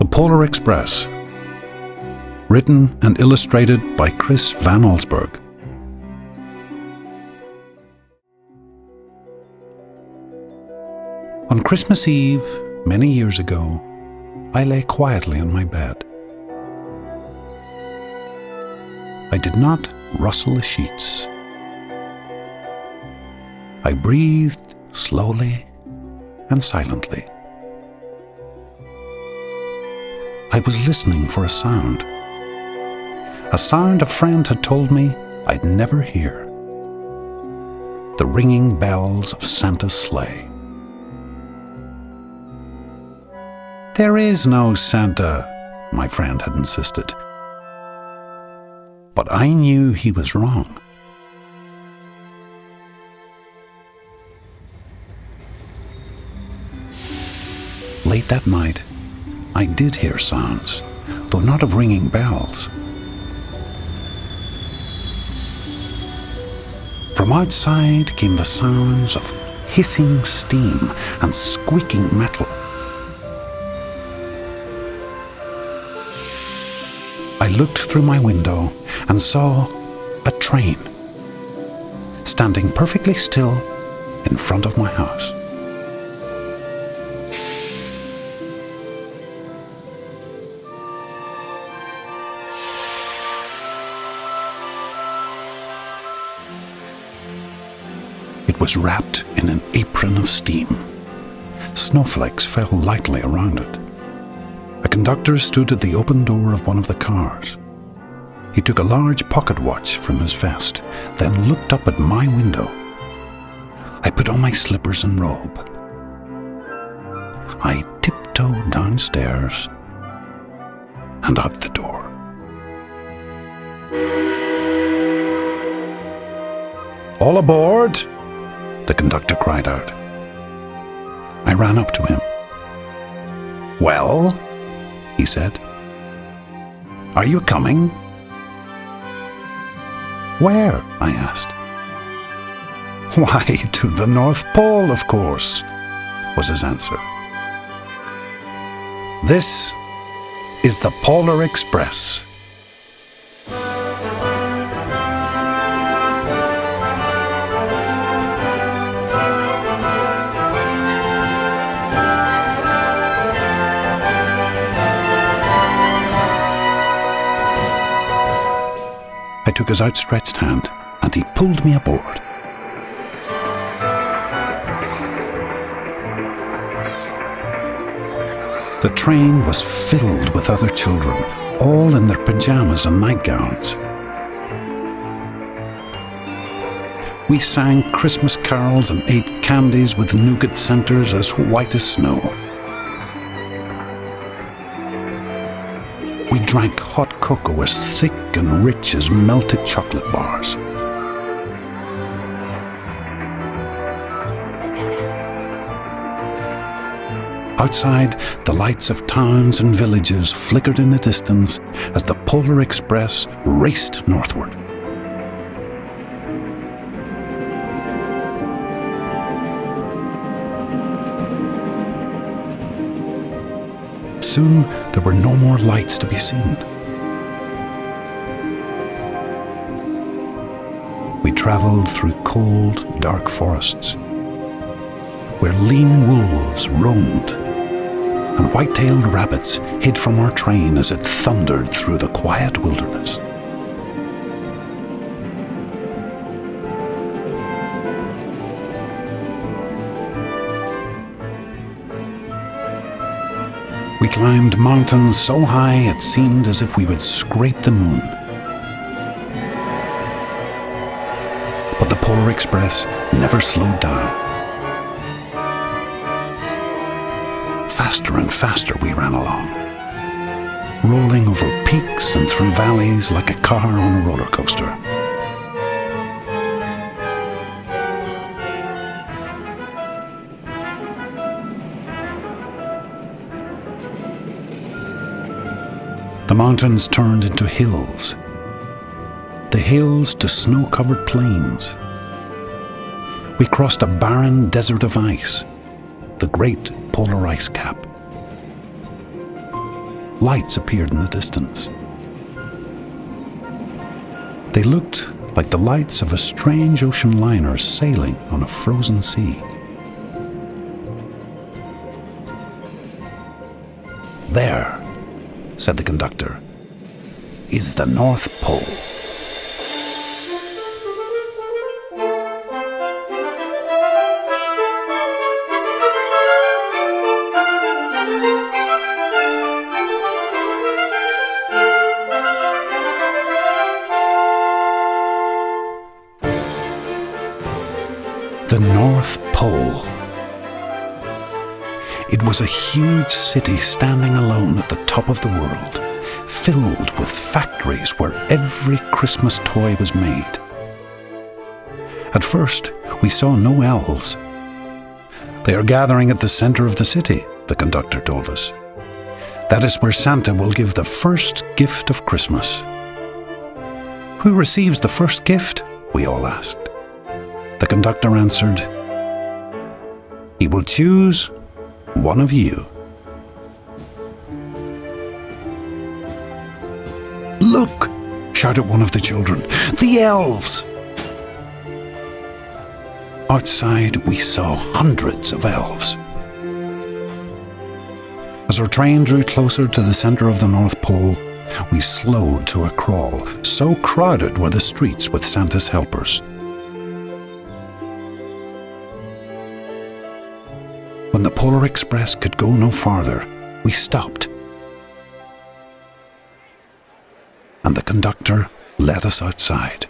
The Polar Express. Written and illustrated by Chris Van Allsburg. On Christmas Eve, many years ago, I lay quietly on my bed. I did not rustle the sheets. I breathed slowly and silently. I was listening for a sound a friend had told me I'd never hear. The ringing bells of Santa's sleigh. "There is no Santa," my friend had insisted. But I knew he was wrong. Late that night, I did hear sounds, though not of ringing bells. From outside came the sounds of hissing steam and squeaking metal. I looked through my window and saw a train standing perfectly still in front of my house. It was wrapped in an apron of steam. Snowflakes fell lightly around it. A conductor stood at the open door of one of the cars. He took a large pocket watch from his vest, then looked up at my window. I put on my slippers and robe. I tiptoed downstairs and out the door. "All aboard!" the conductor cried out. I ran up to him. "Well," he said, "are you coming?" "Where?" I asked. "Why, to the North Pole, of course," was his answer. "This is the Polar Express." I took his outstretched hand, and he pulled me aboard. The train was filled with other children, all in their pajamas and nightgowns. We sang Christmas carols and ate candies with nougat centers as white as snow. We drank hot cocoa as thick and rich as melted chocolate bars. Outside, the lights of towns and villages flickered in the distance as the Polar Express raced northward. Soon, there were no more lights to be seen. We traveled through cold, dark forests, where lean wolves roamed, and white-tailed rabbits hid from our train as it thundered through the quiet wilderness. We climbed mountains so high it seemed as if we would scrape the moon. But the Polar Express never slowed down. Faster and faster we ran along, rolling over peaks and through valleys like a car on a roller coaster. The mountains turned into hills, the hills to snow-covered plains. We crossed a barren desert of ice, the great polar ice cap. lights appeared in the distance. They looked like the lights of a strange ocean liner sailing on a frozen sea. "There," said the conductor, "is the North Pole." The North Pole. It was a huge city standing alone at the top of the world, filled with factories where every Christmas toy was made. At first, we saw no elves. "They are gathering at the center of the city," the conductor told us. "That is where Santa will give the first gift of Christmas." "Who receives the first gift?" we all asked. The conductor answered, "He will choose one of you." "Look!" shouted one of the children. "The elves!" Outside, we saw hundreds of elves. As our train drew closer to the center of the North Pole, we slowed to a crawl, so crowded were the streets with Santa's helpers. When the Polar Express could go no farther, we stopped. And the conductor led us outside.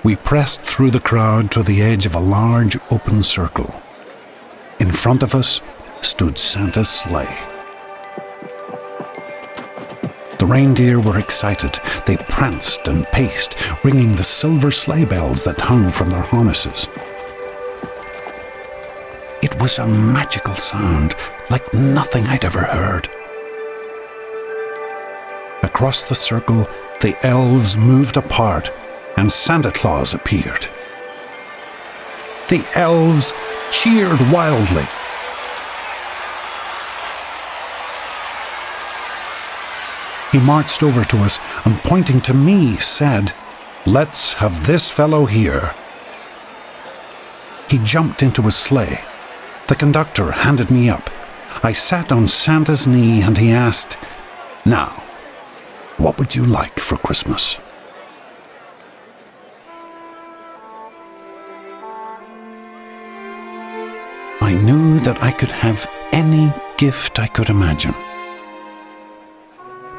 We pressed through the crowd to the edge of a large open circle. In front of us stood Santa's sleigh. The reindeer were excited. They pranced and paced, ringing the silver sleigh bells that hung from their harnesses. It was a magical sound, like nothing I'd ever heard. Across the circle, the elves moved apart, and Santa Claus appeared. The elves cheered wildly. He marched over to us and, pointing to me, said, "Let's have this fellow here." He jumped into his sleigh. The conductor handed me up. I sat on Santa's knee and he asked, "Now, what would you like for Christmas?" I knew that I could have any gift I could imagine.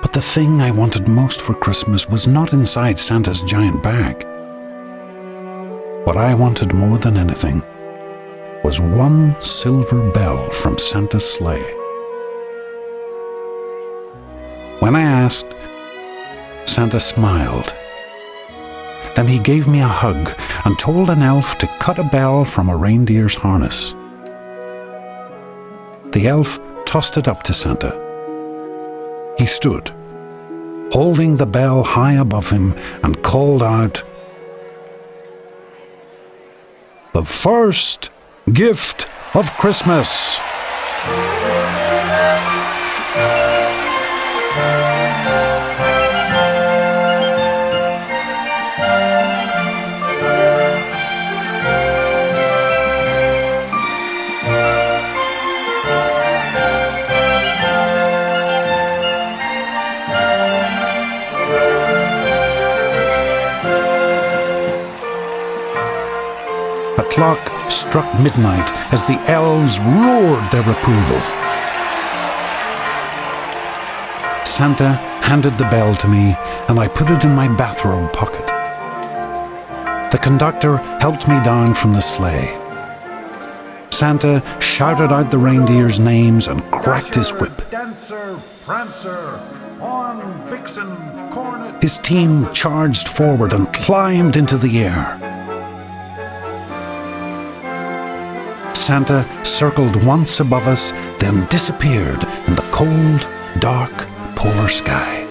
But the thing I wanted most for Christmas was not inside Santa's giant bag. What I wanted more than anything was one silver bell from Santa's sleigh. When I asked, Santa smiled. Then he gave me a hug and told an elf to cut a bell from a reindeer's harness. The elf tossed it up to Santa. He stood, holding the bell high above him, and called out, "The first gift of Christmas!" The clock struck midnight as the elves roared their approval. Santa handed the bell to me, and I put it in my bathrobe pocket. The conductor helped me down from the sleigh. Santa shouted out the reindeers' names and cracked his whip. Dancer, Prancer, Horn, Vixen, Cornet. His team charged forward and climbed into the air. Santa circled once above us, then disappeared in the cold, dark polar sky.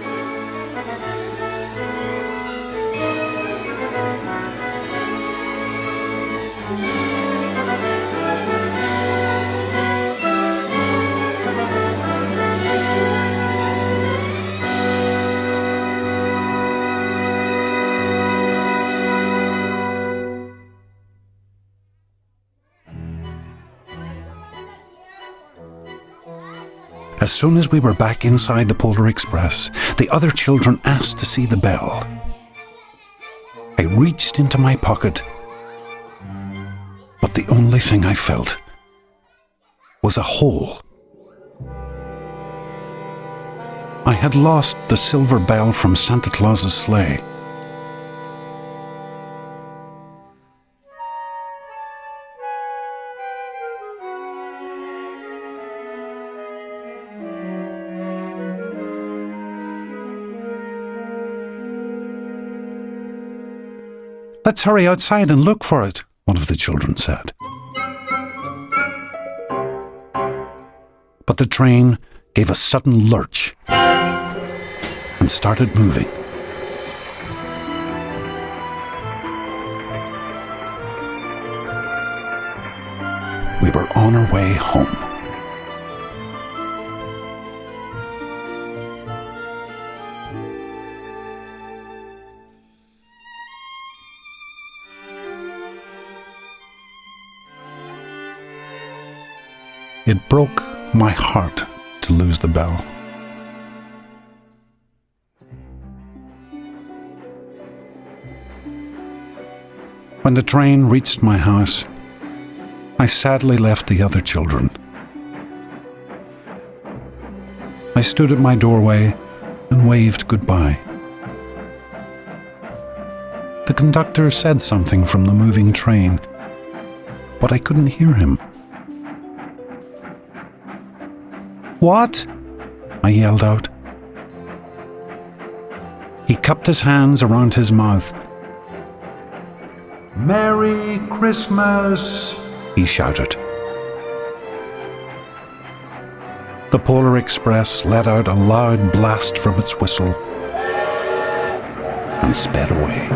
As soon as we were back inside the Polar Express, the other children asked to see the bell. I reached into my pocket, but the only thing I felt was a hole. I had lost the silver bell from Santa Claus's sleigh. "Let's hurry outside and look for it," one of the children said. But the train gave a sudden lurch and started moving. We were on our way home. It broke my heart to lose the bell. When the train reached my house, I sadly left the other children. I stood at my doorway and waved goodbye. The conductor said something from the moving train, but I couldn't hear him. "What?" I yelled out. He cupped his hands around his mouth. Merry Christmas, he shouted. The Polar Express let out a loud blast from its whistle and sped away.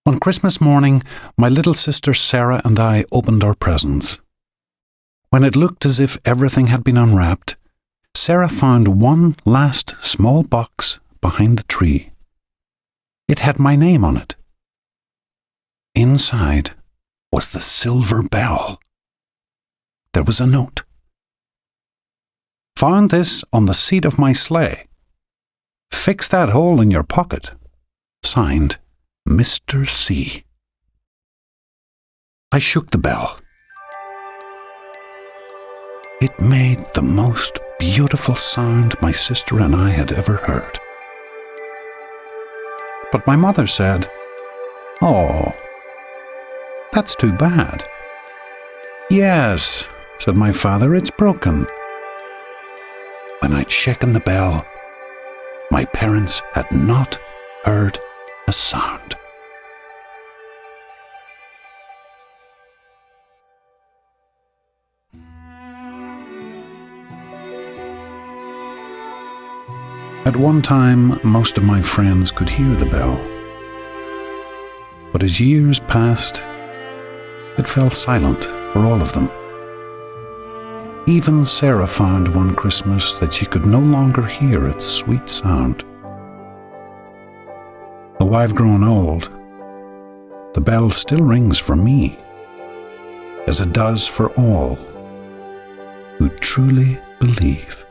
On Christmas morning, my little sister Sarah and I opened our presents. When it looked as if everything had been unwrapped, Sarah found one last small box behind the tree. It had my name on it. Inside was the silver bell. There was a note. "Found this on the seat of my sleigh. Fix that hole in your pocket. Signed, Mr. C." I shook the bell. It made the most beautiful sound my sister and I had ever heard. But my mother said, "Oh, that's too bad." "Yes," said my father, "it's broken." When I'd shaken the bell, my parents had not heard a sound. At one time, most of my friends could hear the bell. But as years passed, it fell silent for all of them. Even Sarah found one Christmas that she could no longer hear its sweet sound. Though I've grown old, the bell still rings for me, as it does for all who truly believe.